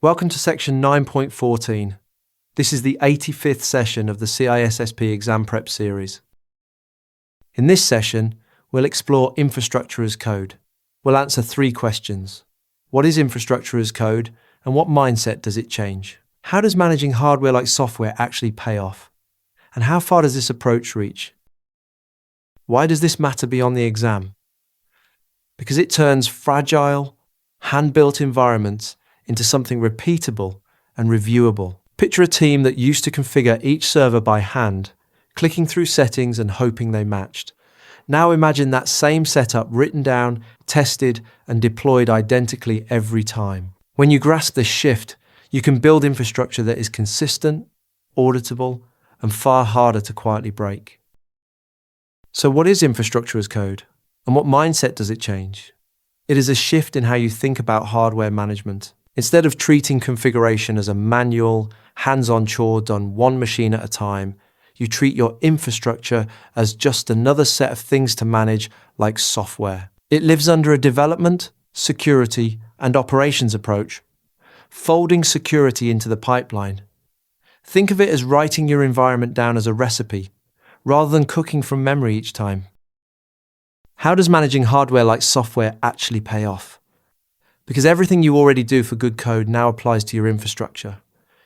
Welcome to section 9.14. This is the 85th session of the CISSP exam prep series. In this session, we'll explore infrastructure as code. We'll answer 3 questions. What is infrastructure as code, and what mindset does it change? How does managing hardware like software actually pay off? And how far does this approach reach? Why does this matter beyond the exam? Because it turns fragile, hand-built environments into something repeatable and reviewable. Picture a team that used to configure each server by hand, clicking through settings and hoping they matched. Now imagine that same setup written down, tested, and deployed identically every time. When you grasp this shift, you can build infrastructure that is consistent, auditable, and far harder to quietly break. So what is infrastructure as code? And what mindset does it change? It is a shift in how you think about hardware management. Instead of treating configuration as a manual, hands-on chore done one machine at a time, you treat your infrastructure as just another set of things to manage like software. It lives under a development, security, and operations approach, folding security into the pipeline. Think of it as writing your environment down as a recipe, rather than cooking from memory each time. How does managing hardware like software actually pay off? Because everything you already do for good code now applies to your infrastructure.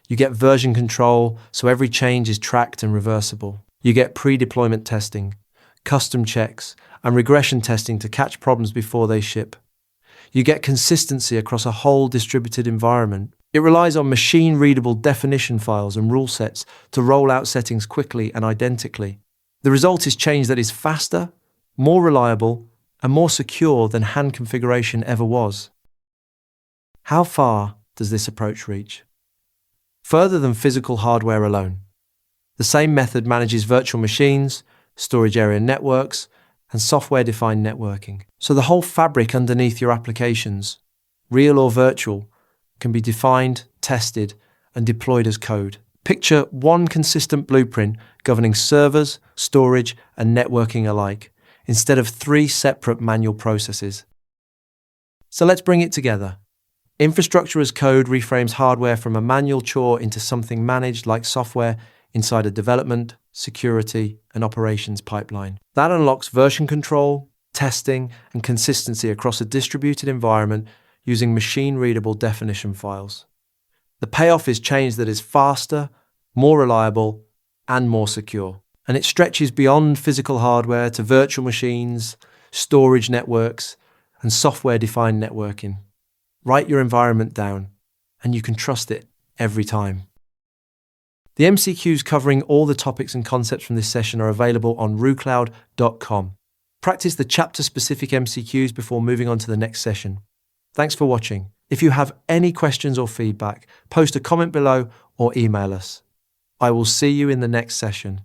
You get version control, so every change is tracked and reversible. You get pre-deployment testing, custom checks, and regression testing to catch problems before they ship. You get consistency across a whole distributed environment. It relies on machine-readable definition files and rule sets to roll out settings quickly and identically. The result is change that is faster, more reliable, and more secure than hand configuration ever was. How far does this approach reach? Further than physical hardware alone. The same method manages virtual machines, storage area networks, and software-defined networking. So the whole fabric underneath your applications, real or virtual, can be defined, tested, and deployed as code. Picture one consistent blueprint governing servers, storage, and networking alike, instead of 3 separate manual processes. So let's bring it together. Infrastructure as code reframes hardware from a manual chore into something managed like software inside a development, security, and operations pipeline. That unlocks version control, testing, and consistency across a distributed environment using machine-readable definition files. The payoff is change that is faster, more reliable, and more secure. And it stretches beyond physical hardware to virtual machines, storage networks, and software-defined networking. Write your environment down, and you can trust it every time. The MCQs covering all the topics and concepts from this session are available on RooCloud.com. Practice the chapter-specific MCQs before moving on to the next session. Thanks for watching. If you have any questions or feedback, post a comment below or email us. I will see you in the next session.